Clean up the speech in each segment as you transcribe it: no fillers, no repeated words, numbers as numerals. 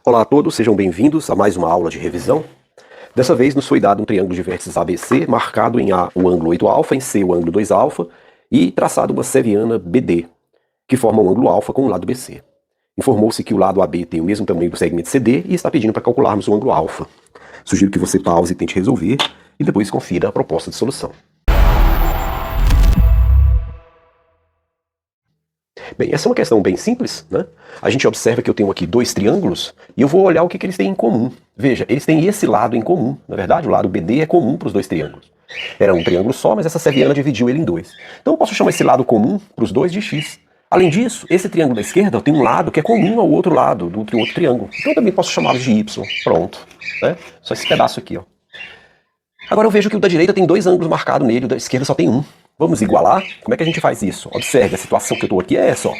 Olá a todos, sejam bem-vindos a mais uma aula de revisão. Dessa vez nos foi dado um triângulo de vértices ABC, marcado em A o ângulo 8α, em C o ângulo 2α, e traçado uma seviana BD, que forma um ângulo alfa com o lado BC. Informou-se que o lado AB tem o mesmo tamanho do segmento CD e está pedindo para calcularmos o ângulo alfa. Sugiro que você pause e tente resolver, e depois confira a proposta de solução. Bem, essa é uma questão bem simples, né? A gente observa que eu tenho aqui dois triângulos e eu vou olhar o que eles têm em comum. Veja, eles têm esse lado em comum. Na verdade, o lado BD é comum para os dois triângulos. Era um triângulo só, mas essa seviana dividiu ele em dois. Então eu posso chamar esse lado comum para os dois de x. Além disso, esse triângulo da esquerda tem um lado que é comum ao outro lado do outro triângulo. Então eu também posso chamá-lo de y. Pronto. Né? Só esse pedaço aqui, ó. Agora eu vejo que o da direita tem dois ângulos marcados nele, o da esquerda só tem um. Vamos igualar? Como é que a gente faz isso? Observe, a situação que eu estou aqui é essa, ó.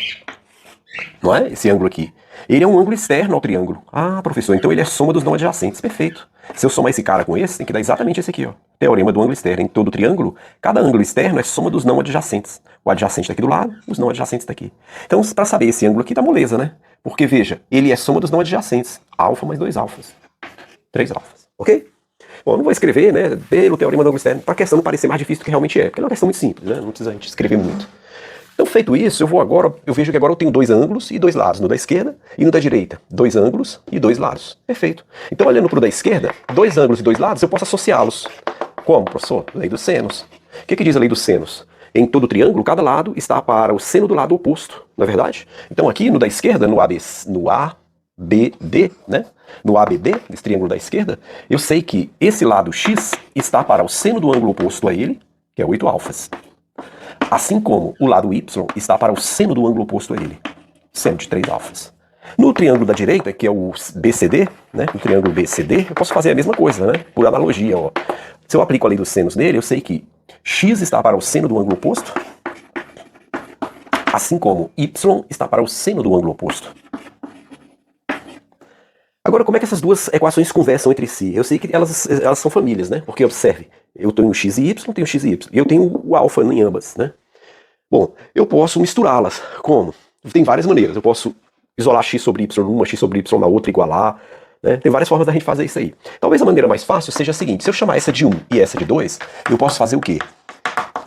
Não é? Esse ângulo aqui. Ele é um ângulo externo ao triângulo. Ah, professor, então ele é soma dos não adjacentes. Perfeito. Se eu somar esse cara com esse, tem que dar exatamente esse aqui, ó. Teorema do ângulo externo. Em todo triângulo, cada ângulo externo é soma dos não adjacentes. O adjacente está aqui do lado, os não adjacentes está aqui. Então, para saber esse ângulo aqui, tá moleza, né? Porque, veja, ele é soma dos não adjacentes. Alfa mais 2 alfas. 3 alfas. Ok? Bom, eu não vou escrever, né, pelo teorema do ângulo externo, para a questão não parecer mais difícil do que realmente é, porque é uma questão muito simples, né, não precisa a gente escrever muito. Então, feito isso, eu vejo que agora eu tenho dois ângulos e dois lados, no da esquerda e no da direita. Dois ângulos e dois lados. Perfeito. Então, olhando para o da esquerda, dois ângulos e dois lados, eu posso associá-los. Como, professor? Lei dos senos. O que diz a lei dos senos? Em todo triângulo, cada lado está para o seno do lado oposto, não é verdade? Então, aqui no da esquerda, no ABD, né? No ABD, nesse triângulo da esquerda, eu sei que esse lado x está para o seno do ângulo oposto a ele, que é 8 alfas. Assim como o lado y está para o seno do ângulo oposto a ele, seno de 3 alfas. No triângulo da direita, que é o BCD, né? No triângulo BCD, eu posso fazer a mesma coisa, né? Por analogia, ó. Se eu aplico a lei dos senos nele, eu sei que x está para o seno do ângulo oposto, assim como y está para o seno do ângulo oposto. Agora, como é que essas duas equações conversam entre si? Eu sei que elas são famílias, né? Porque, observe, eu tenho x e y, tenho x e y. E eu tenho o alfa em ambas, né? Bom, eu posso misturá-las. Como? Tem várias maneiras. Eu posso isolar x sobre y numa, x sobre y na outra, igualar. Né? Tem várias formas da gente fazer isso aí. Talvez a maneira mais fácil seja a seguinte. Se eu chamar essa de 1 e essa de 2, eu posso fazer o quê?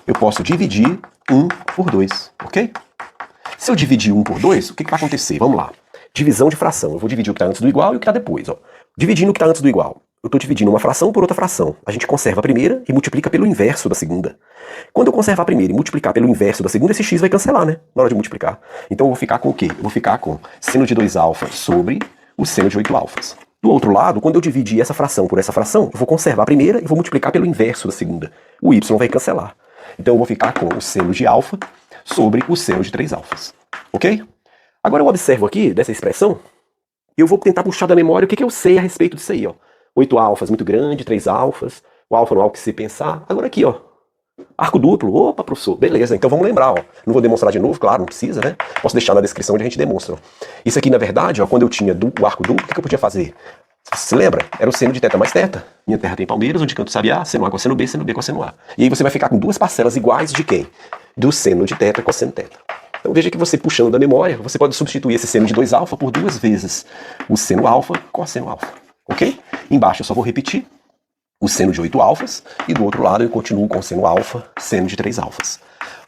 Eu posso dividir 1 por 2, ok? Se eu dividir 1 por 2, o que vai acontecer? Vamos lá. Divisão de fração. Eu vou dividir o que está antes do igual e o que está depois. Ó. Dividindo o que está antes do igual. Eu estou dividindo uma fração por outra fração. A gente conserva a primeira e multiplica pelo inverso da segunda. Quando eu conservar a primeira e multiplicar pelo inverso da segunda, esse x vai cancelar, né? Na hora de multiplicar. Então eu vou ficar com o quê? Eu vou ficar com seno de 2 alfas sobre o seno de 8 alfas. Do outro lado, quando eu dividir essa fração por essa fração, eu vou conservar a primeira e vou multiplicar pelo inverso da segunda. O y vai cancelar. Então eu vou ficar com o seno de alfa sobre o seno de 3 alfas. Ok? Agora eu observo aqui, dessa expressão, e eu vou tentar puxar da memória o que eu sei a respeito disso aí, ó. 8 alfas, muito grande, 3 alfas, o alfa não é algo que se pensar. Agora aqui, ó, arco duplo, opa, professor, beleza, então vamos lembrar, ó. Não vou demonstrar de novo, claro, não precisa, né? Posso deixar na descrição onde a gente demonstra. Ó. Isso aqui, na verdade, ó, quando eu tinha o arco duplo, o que eu podia fazer? Você se lembra? Era o seno de θ mais θ. Minha terra tem palmeiras, onde canto sabe A, seno A cosseno B cosseno A. E aí você vai ficar com duas parcelas iguais de quem? Do seno de θ cosseno θ. Então veja que você puxando da memória, você pode substituir esse seno de 2 alfa por duas vezes o seno alfa cosseno alfa, ok? Embaixo eu só vou repetir o seno de 8 alfas e do outro lado eu continuo com o seno alfa, seno de 3 alfas.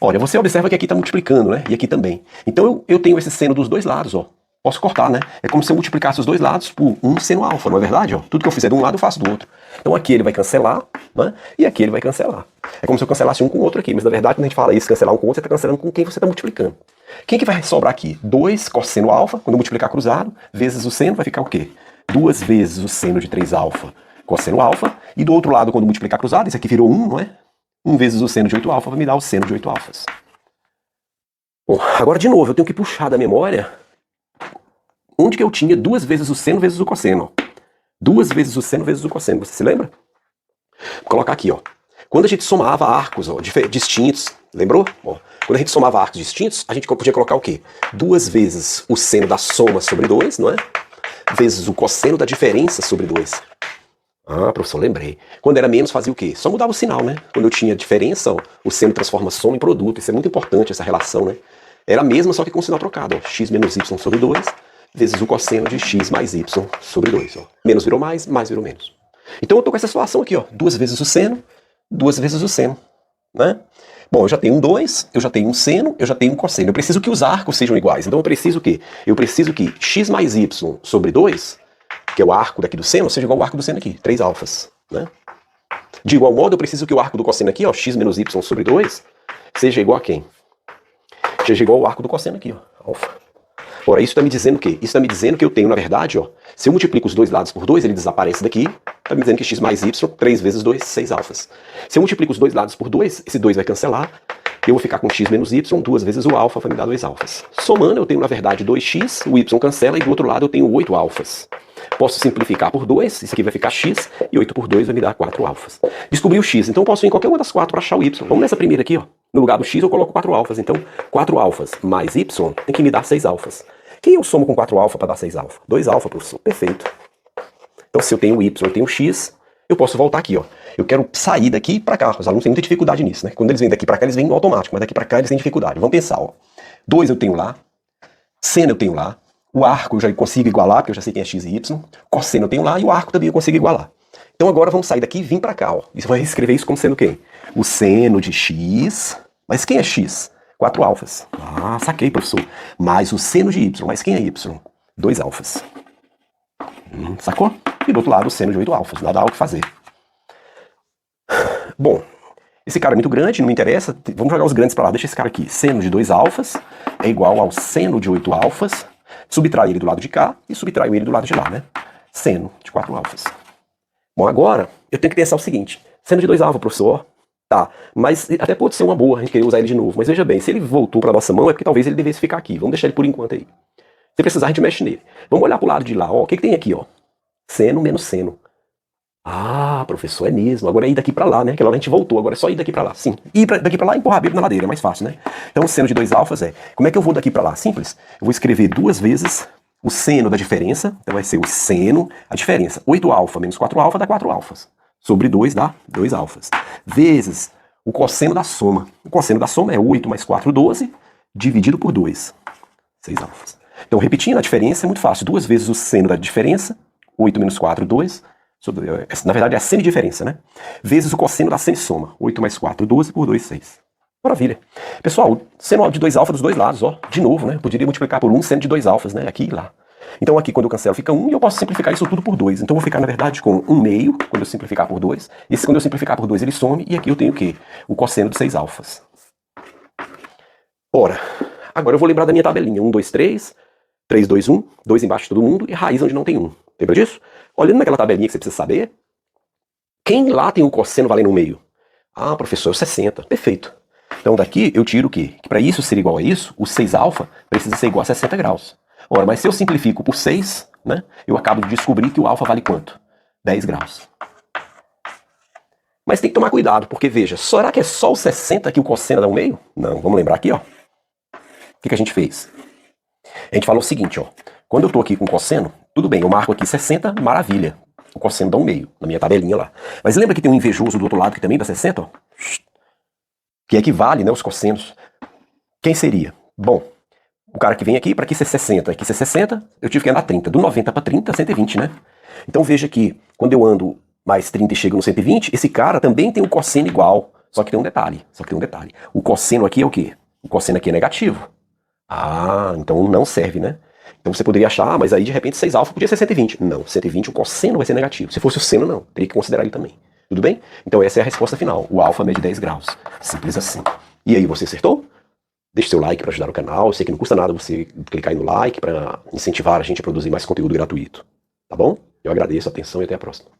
Olha, você observa que aqui está multiplicando, né? E aqui também. Então eu tenho esse seno dos dois lados, ó. Posso cortar, né? É como se eu multiplicasse os dois lados por um seno alfa, não é verdade? Ó? Tudo que eu fizer de um lado eu faço do outro. Então aqui ele vai cancelar, né? E aqui ele vai cancelar. É como se eu cancelasse um com o outro aqui, mas na verdade quando a gente fala isso, cancelar um com o outro, você está cancelando com quem você está multiplicando. Quem que vai sobrar aqui? 2 cosseno alfa, quando eu multiplicar cruzado, vezes o seno, vai ficar o quê? 2 vezes o seno de 3 alfa cosseno alfa, e do outro lado, quando multiplicar cruzado, isso aqui virou 1, não é? 1 vezes o seno de 8 alfa vai me dar o seno de 8 alfas. Bom, agora de novo, eu tenho que puxar da memória onde que eu tinha 2 vezes o seno vezes o cosseno. 2 vezes o seno vezes o cosseno, você se lembra? Vou colocar aqui, ó. Quando a gente somava arcos, ó, distintos, lembrou? Ó, quando a gente somava arcos distintos, a gente podia colocar o quê? 2 vezes o seno da soma sobre 2, não é? Vezes o cosseno da diferença sobre 2. Ah, professor, lembrei. Quando era menos, fazia o quê? Só mudava o sinal, né? Quando eu tinha diferença, ó, o seno transforma soma em produto. Isso é muito importante, essa relação, né? Era a mesma, só que com o sinal trocado. Ó. X menos y sobre 2 vezes o cosseno de x mais y sobre 2. Ó. Menos virou mais virou menos. Então eu tô com essa situação aqui, ó. 2 vezes o seno, 2 vezes o seno, né? Bom, eu já tenho um 2, eu já tenho um seno, eu já tenho um cosseno. Eu preciso que os arcos sejam iguais. Então eu preciso que? Eu preciso que x mais y sobre 2, que é o arco daqui do seno, seja igual ao arco do seno aqui, 3 alfas, né? De igual modo, eu preciso que o arco do cosseno aqui, ó, x menos y sobre 2, seja igual a quem? Seja igual ao arco do cosseno aqui, ó, alfa. Ora, isso está me dizendo o quê? Isso está me dizendo que eu tenho, na verdade, ó, se eu multiplico os dois lados por 2, ele desaparece daqui, está me dizendo que x mais y, 3 vezes 2, 6 alfas. Se eu multiplico os dois lados por 2, esse 2 vai cancelar, eu vou ficar com x menos y, 2 vezes o alfa vai me dar 2 alfas. Somando, eu tenho, na verdade, 2x, o y cancela, e do outro lado eu tenho 8 alfas. Posso simplificar por 2, isso aqui vai ficar x, e 8 por 2 vai me dar 4 alfas. Descobri o x, então eu posso ir em qualquer uma das 4 para achar o y. Vamos nessa primeira aqui, ó. No lugar do x eu coloco 4 alfas, então 4 alfas mais y tem que me dar 6 alfas. Quem eu somo com 4 alfa para dar 6 alfa? 2 alfa, professor. Perfeito. Então se eu tenho y, eu tenho x, eu posso voltar aqui, ó. Eu quero sair daqui para cá. Os alunos têm muita dificuldade nisso, né? Quando eles vêm daqui para cá, eles vêm no automático, mas daqui para cá eles têm dificuldade. Vamos pensar, ó. 2 eu tenho lá, seno eu tenho lá, o arco eu já consigo igualar, porque eu já sei quem é x e y, cosseno eu tenho lá e o arco também eu consigo igualar. Então agora vamos sair daqui e vir para cá, ó. E você vai escrever isso como sendo quem? O seno de x, mas quem é x? 4 alfas. Ah, saquei, professor. Mais o seno de y, mas quem é y? 2 alfas. Sacou? E do outro lado o seno de 8 alfas, nada há o que fazer. Bom, esse cara é muito grande, não me interessa, vamos jogar os grandes para lá, deixa esse cara aqui. Seno de 2 alfas é igual ao seno de 8 alfas, subtrai ele do lado de cá e subtraio ele do lado de lá, né? Seno de 4 alfas. Bom, agora eu tenho que pensar o seguinte, seno de 2 alfas, professor, tá, mas até pode ser uma boa a gente querer usar ele de novo, mas veja bem, se ele voltou para nossa mão é porque talvez ele devesse ficar aqui, vamos deixar ele por enquanto aí. Se precisar a gente mexe nele. Vamos olhar pro lado de lá, ó, o que tem aqui, ó? Seno menos seno. Ah, professor, é mesmo. Agora é ir daqui pra lá, né? Aquela hora a gente voltou, agora é só ir daqui pra lá. Sim, ir daqui pra lá e empurrar a Bíblia na ladeira, é mais fácil, né? Então o seno de 2 alfas é... Como é que eu vou daqui pra lá? Simples. Eu vou escrever 2 vezes o seno da diferença, então vai ser o seno, a diferença. 8 alfa menos 4 alfa dá 4 alfas. Sobre 2 dá 2 alfas. Vezes o cosseno da soma. O cosseno da soma é 8 mais 4, 12, dividido por 2. 6 alfas. Então, repetindo, a diferença é muito fácil. 2 vezes o seno da diferença, 8 menos 4, 2... Na verdade é a seno de diferença, né? Vezes o cosseno da seno soma. 8 mais 4, 12 por 2, 6. Maravilha. Pessoal, seno de 2 alfa dos dois lados, ó. De novo, né? Eu poderia multiplicar por 1 seno de 2 alfas, né? Aqui e lá. Então aqui quando eu cancelo fica 1 e eu posso simplificar isso tudo por 2. Então eu vou ficar, na verdade, com 1 meio, quando eu simplificar por 2. Esse quando eu simplificar por 2 ele some. E aqui eu tenho o quê? O cosseno de 6 alfas. Ora, agora eu vou lembrar da minha tabelinha. 1, 2, 3, 3, 2, 1. 2 embaixo de todo mundo e raiz onde não tem 1. Lembra disso? Olhando naquela tabelinha que você precisa saber, quem lá tem o cosseno valendo 1 meio? Ah, professor, é o 60. Perfeito. Então daqui eu tiro o quê? Que para isso ser igual a isso, o 6 alfa precisa ser igual a 60 graus. Ora, mas se eu simplifico por 6, né, eu acabo de descobrir que o alfa vale quanto? 10 graus. Mas tem que tomar cuidado, porque veja, será que é só o 60 que o cosseno dá 1 meio? Não, vamos lembrar aqui, ó. O que a gente fez? A gente falou o seguinte, ó. Quando eu tô aqui com cosseno, tudo bem, eu marco aqui 60, maravilha. O cosseno dá 1 meio, na minha tabelinha lá. Mas lembra que tem um invejoso do outro lado que também dá 60, ó? Que equivale, né, os cossenos. Quem seria? Bom, o cara que vem aqui, para aqui ser 60, aqui ser 60, eu tive que andar 30. Do 90 para 30, 120, né? Então veja que, quando eu ando mais 30 e chego no 120, esse cara também tem um cosseno igual. Só que tem um detalhe, O cosseno aqui é o quê? O cosseno aqui é negativo. Ah, então não serve, né? Então você poderia achar, mas aí de repente 6 alfa podia ser 120. Não, 120 o cosseno vai ser negativo. Se fosse o seno, não. Teria que considerar ele também. Tudo bem? Então essa é a resposta final. O alfa mede 10 graus. Simples assim. E aí, você acertou? Deixe seu like para ajudar o canal. Eu sei que não custa nada você clicar aí no like para incentivar a gente a produzir mais conteúdo gratuito. Tá bom? Eu agradeço a atenção e até a próxima.